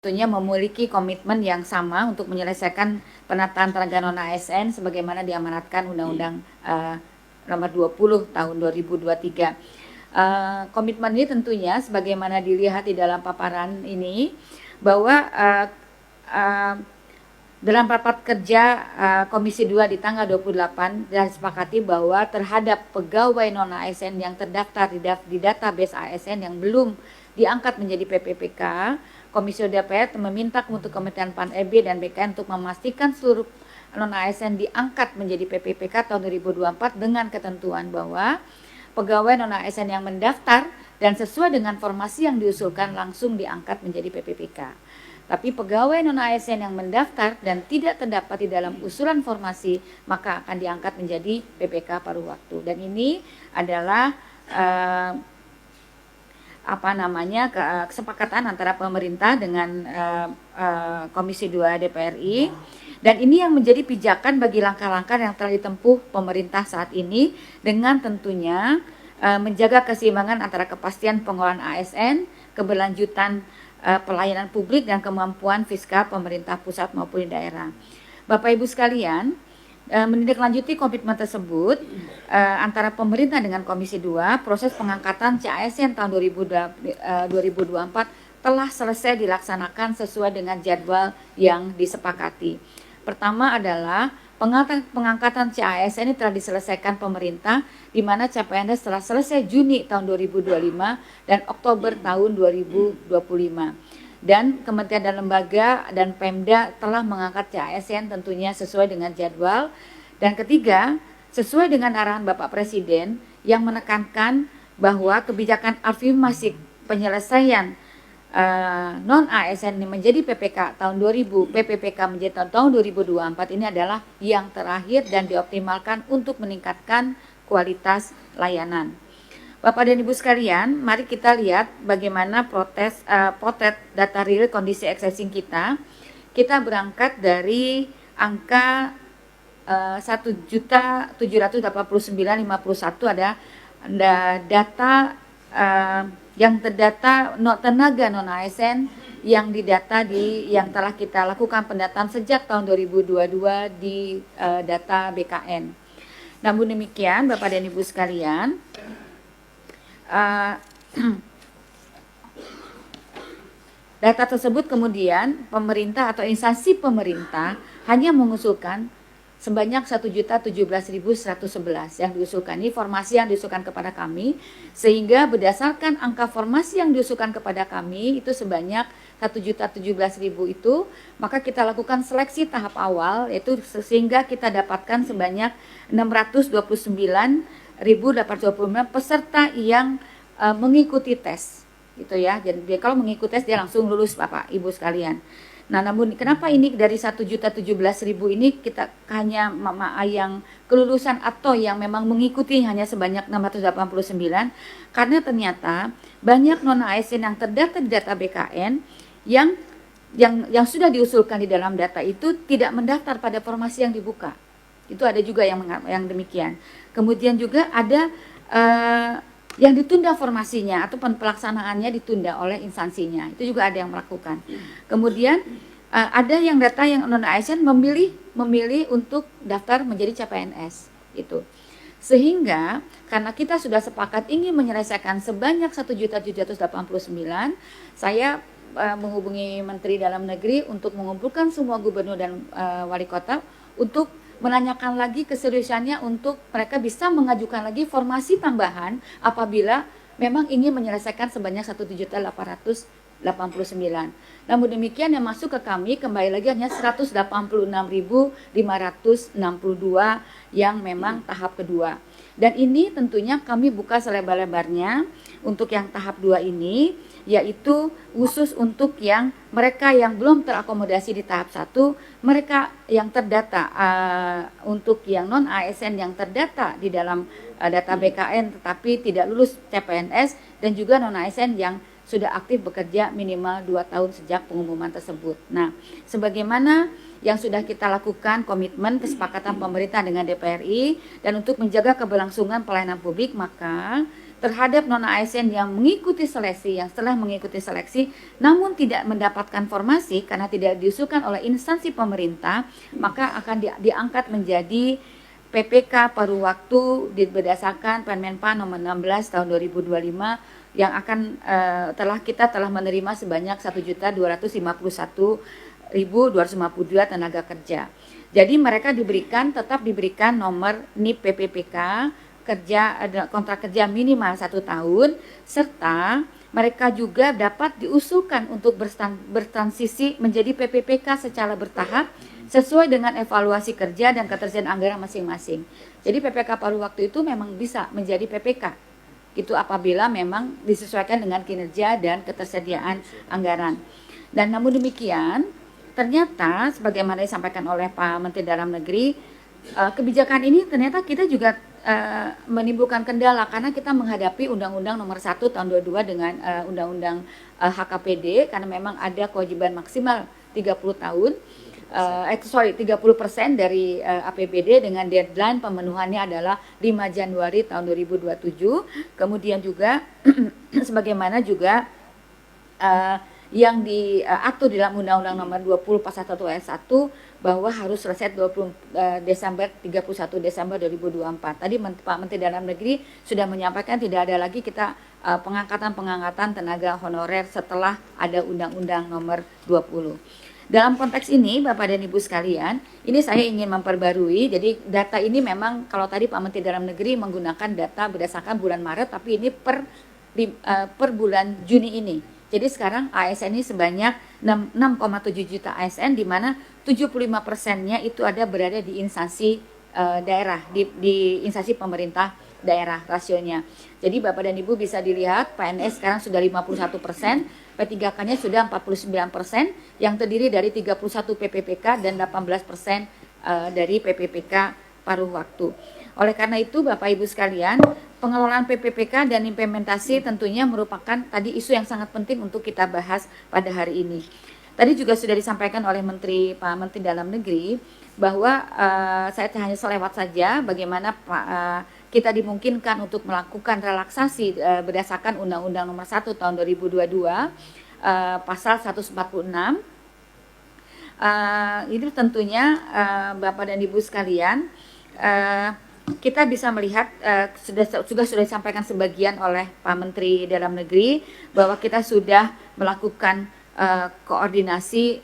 tentunya memiliki komitmen yang sama untuk menyelesaikan penataan tenaga non-ASN sebagaimana diamanatkan Undang-Undang Nomor 20 Tahun 2023. Komitmen ini tentunya sebagaimana dilihat di dalam paparan ini bahwa dalam rapat kerja Komisi 2 di tanggal 28 disepakati bahwa terhadap pegawai non-ASN yang terdaftar di database ASN yang belum diangkat menjadi PPPK, Komisi DPR meminta untuk Kementerian PAN-RB dan BKN untuk memastikan seluruh non-ASN diangkat menjadi PPPK tahun 2024 dengan ketentuan bahwa pegawai non-ASN yang mendaftar dan sesuai dengan formasi yang diusulkan langsung diangkat menjadi PPPK. Tapi pegawai non-ASN yang mendaftar dan tidak terdapat di dalam usulan formasi maka akan diangkat menjadi PPK paruh waktu. Dan ini adalah kesepakatan antara pemerintah dengan Komisi 2 DPR RI, dan ini yang menjadi pijakan bagi langkah-langkah yang telah ditempuh pemerintah saat ini dengan tentunya menjaga keseimbangan antara kepastian pengelolaan ASN, keberlanjutan pelayanan publik dan kemampuan fiskal pemerintah pusat maupun di daerah. Bapak Ibu sekalian, menindaklanjuti komitmen tersebut antara pemerintah dengan Komisi 2, proses pengangkatan CASN tahun 2024 telah selesai dilaksanakan sesuai dengan jadwal yang disepakati. Pertama adalah pengangkatan CASN ini telah diselesaikan pemerintah, di mana CPNS telah selesai Juni tahun 2025 dan Oktober tahun 2025. Dan kementerian dan lembaga dan Pemda telah mengangkat CASN tentunya sesuai dengan jadwal. Dan ketiga, sesuai dengan arahan Bapak Presiden yang menekankan bahwa kebijakan afirmasi penyelesaian non-ASN menjadi PPK tahun 2000, PPPK menjadi tahun 2024 ini adalah yang terakhir dan dioptimalkan untuk meningkatkan kualitas layanan. Bapak dan Ibu sekalian, mari kita lihat bagaimana potret data real kondisi accessing kita. Kita berangkat dari angka 1.789.051 ada data yang terdata tenaga non-ASN yang didata yang telah kita lakukan pendataan sejak tahun 2022 di data BKN. Namun demikian, Bapak dan Ibu sekalian, data tersebut kemudian pemerintah atau instansi pemerintah hanya mengusulkan sebanyak 1.017.111 yang diusulkan. Ini formasi yang diusulkan kepada kami, sehingga berdasarkan angka formasi yang diusulkan kepada kami itu sebanyak 1.017.000 itu, maka kita lakukan seleksi tahap awal, yaitu sehingga kita dapatkan sebanyak 629.829 peserta yang mengikuti tes, gitu ya. Jadi kalau mengikuti tes dia langsung lulus, Bapak Ibu sekalian. Nah, namun kenapa ini dari 1.017.000 ini kita hanya yang kelulusan atau yang memang mengikuti hanya sebanyak 689? Karena ternyata banyak non-ASN yang terdata di data BKN yang sudah diusulkan di dalam data itu tidak mendaftar pada formasi yang dibuka. Itu ada juga yang demikian. Kemudian juga ada yang ditunda formasinya atau pelaksanaannya ditunda oleh instansinya, itu juga ada yang melakukan. Kemudian ada yang data yang non-ASN memilih untuk daftar menjadi CPNS itu. Sehingga karena kita sudah sepakat ingin menyelesaikan sebanyak 1.789.000, saya menghubungi Menteri Dalam Negeri untuk mengumpulkan semua gubernur dan wali kota untuk menanyakan lagi keseriusannya untuk mereka bisa mengajukan lagi formasi tambahan apabila memang ingin menyelesaikan sebanyak 1.889. Namun demikian yang masuk ke kami kembali lagi hanya 186.562 yang memang tahap kedua. Dan ini tentunya kami buka selebar-lebarnya untuk yang tahap 2 ini, yaitu khusus untuk yang mereka yang belum terakomodasi di tahap 1, mereka yang terdata untuk yang non-ASN yang terdata di dalam data BKN tetapi tidak lulus CPNS, dan juga non-ASN yang sudah aktif bekerja minimal 2 tahun sejak pengumuman tersebut. Nah, sebagaimana yang sudah kita lakukan komitmen kesepakatan pemerintah dengan DPR RI dan untuk menjaga keberlangsungan pelayanan publik, maka terhadap non-ASN yang mengikuti seleksi, yang setelah mengikuti seleksi namun tidak mendapatkan formasi karena tidak diusulkan oleh instansi pemerintah, maka akan diangkat menjadi PPK paruh waktu berdasarkan Permenpan nomor 16 tahun 2025 yang akan kita telah menerima sebanyak 1.251.252 tenaga kerja. Jadi mereka tetap diberikan nomor NIP PPPK kontrak kerja minimal 1 tahun, serta mereka juga dapat diusulkan untuk bertransisi menjadi PPPK secara bertahap sesuai dengan evaluasi kerja dan ketersediaan anggaran masing-masing. Jadi PPK paruh waktu itu memang bisa menjadi PPK. Itu apabila memang disesuaikan dengan kinerja dan ketersediaan anggaran. Dan namun demikian, ternyata sebagaimana disampaikan oleh Pak Menteri Dalam Negeri, kebijakan ini ternyata kita juga menimbulkan kendala karena kita menghadapi Undang-Undang Nomor 1 Tahun 22 dengan Undang-Undang HKPD, karena memang ada kewajiban maksimal 30 tahun 30% dari APBD dengan deadline pemenuhannya adalah 5 Januari tahun 2027. Kemudian juga sebagaimana juga yang diatur dalam Undang-Undang Nomor 20 Pasal 1 Ayat 1 bahwa harus selesai 31 Desember 2024. Tadi Pak Menteri Dalam Negeri sudah menyampaikan tidak ada lagi kita pengangkatan tenaga honorer setelah ada Undang-Undang Nomor 20. Dalam konteks ini, Bapak dan Ibu sekalian, ini saya ingin memperbarui. Jadi data ini memang kalau tadi Pak Menteri Dalam Negeri menggunakan data berdasarkan bulan Maret, tapi ini per bulan Juni ini. Jadi sekarang ASN ini sebanyak 6,7 juta ASN, di mana 75%-nya itu berada di instansi daerah, di instansi pemerintah daerah rasionya. Jadi Bapak dan Ibu bisa dilihat PNS sekarang sudah 51%, P3K-nya sudah 49%, yang terdiri dari 31 PPPK dan 18% dari PPPK paruh waktu. Oleh karena itu Bapak Ibu sekalian, pengelolaan PPPK dan implementasi tentunya merupakan tadi isu yang sangat penting untuk kita bahas pada hari ini. Tadi juga sudah disampaikan oleh Pak Menteri Dalam Negeri bahwa saya hanya selewat saja bagaimana kita dimungkinkan untuk melakukan relaksasi berdasarkan Undang-Undang Nomor 1 Tahun 2022 pasal 146. Itu tentunya Bapak dan Ibu sekalian, kita bisa melihat sudah disampaikan sebagian oleh Pak Menteri Dalam Negeri bahwa kita sudah melakukan koordinasi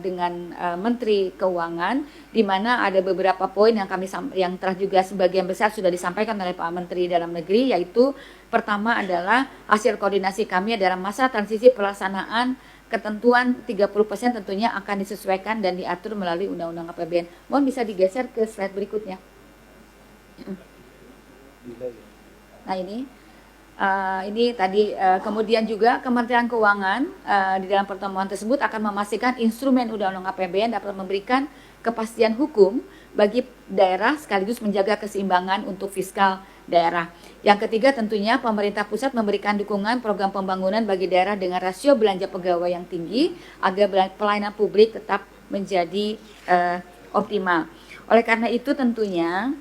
dengan Menteri Keuangan, di mana ada beberapa poin yang telah juga sebagian besar sudah disampaikan oleh Pak Menteri Dalam Negeri, yaitu pertama adalah hasil koordinasi kami adalah masa transisi pelaksanaan ketentuan 30% tentunya akan disesuaikan dan diatur melalui Undang-Undang APBN. Mohon bisa digeser ke slide berikutnya. Nah ini tadi kemudian juga Kementerian Keuangan di dalam pertemuan tersebut akan memastikan instrumen Undang-Undang APBN dapat memberikan kepastian hukum bagi daerah sekaligus menjaga keseimbangan untuk fiskal daerah. Yang ketiga tentunya pemerintah pusat memberikan dukungan program pembangunan bagi daerah dengan rasio belanja pegawai yang tinggi agar pelayanan publik tetap menjadi optimal. Oleh karena itu tentunya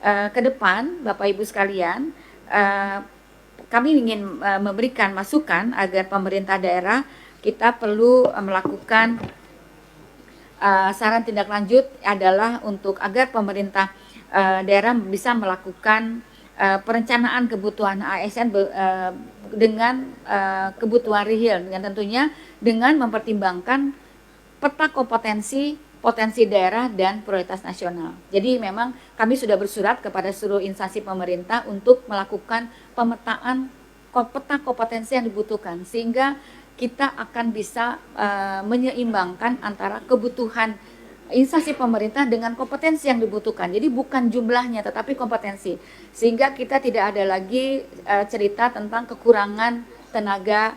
ke depan Bapak Ibu sekalian, kami ingin memberikan masukan agar pemerintah daerah kita perlu melakukan saran tindak lanjut adalah untuk agar pemerintah daerah bisa melakukan perencanaan kebutuhan ASN dengan kebutuhan real, dengan tentunya dengan mempertimbangkan peta potensi daerah dan prioritas nasional. Jadi memang kami sudah bersurat kepada seluruh instansi pemerintah untuk melakukan pemetaan peta kompetensi yang dibutuhkan, sehingga kita akan bisa menyeimbangkan antara kebutuhan instansi pemerintah dengan kompetensi yang dibutuhkan. Jadi bukan jumlahnya tetapi kompetensi, sehingga kita tidak ada lagi cerita tentang kekurangan tenaga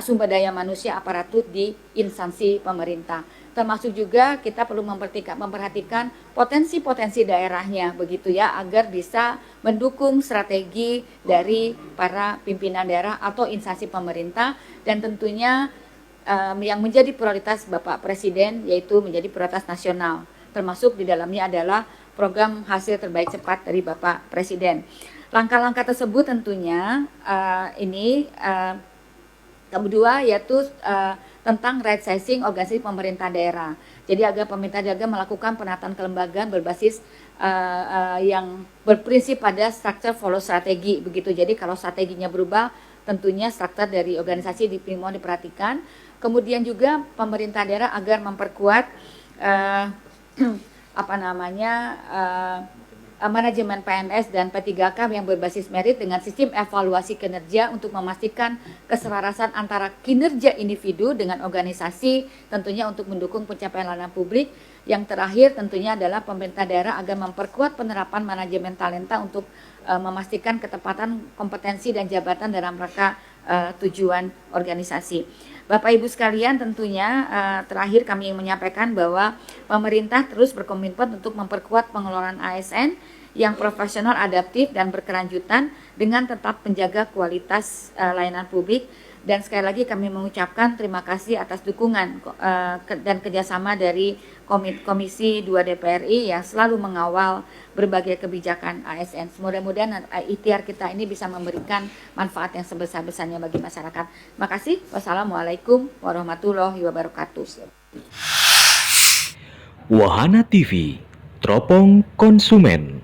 sumber daya manusia aparatur di instansi pemerintah. Termasuk juga kita perlu memperhatikan potensi-potensi daerahnya begitu ya, agar bisa mendukung strategi dari para pimpinan daerah atau instansi pemerintah, dan tentunya yang menjadi prioritas Bapak Presiden yaitu menjadi prioritas nasional, termasuk di dalamnya adalah program hasil terbaik cepat dari Bapak Presiden. Langkah-langkah tersebut tentunya kedua yaitu tentang right sizing organisasi pemerintah daerah. Jadi agar pemerintah daerah melakukan penataan kelembagaan berbasis yang berprinsip pada structure follow strategi begitu. Jadi kalau strateginya berubah, tentunya struktur dari organisasi mau diperhatikan. Kemudian juga pemerintah daerah agar memperkuat manajemen PNS dan P3K yang berbasis merit dengan sistem evaluasi kinerja untuk memastikan keselarasan antara kinerja individu dengan organisasi, tentunya untuk mendukung pencapaian layanan publik. Yang terakhir tentunya adalah pemerintah daerah agar memperkuat penerapan manajemen talenta untuk memastikan ketepatan kompetensi dan jabatan dalam rangka tujuan organisasi. Bapak Ibu sekalian, tentunya terakhir kami menyampaikan bahwa pemerintah terus berkomitmen untuk memperkuat pengelolaan ASN yang profesional, adaptif, dan berkelanjutan dengan tetap menjaga kualitas layanan publik. Dan sekali lagi kami mengucapkan terima kasih atas dukungan dan kerjasama dari Komisi 2 DPR RI yang selalu mengawal berbagai kebijakan ASN. Mudah-mudahan ikhtiar kita ini bisa memberikan manfaat yang sebesar-besarnya bagi masyarakat. Terima kasih. Wassalamualaikum warahmatullahi wabarakatuh. Wahana TV, teropong konsumen.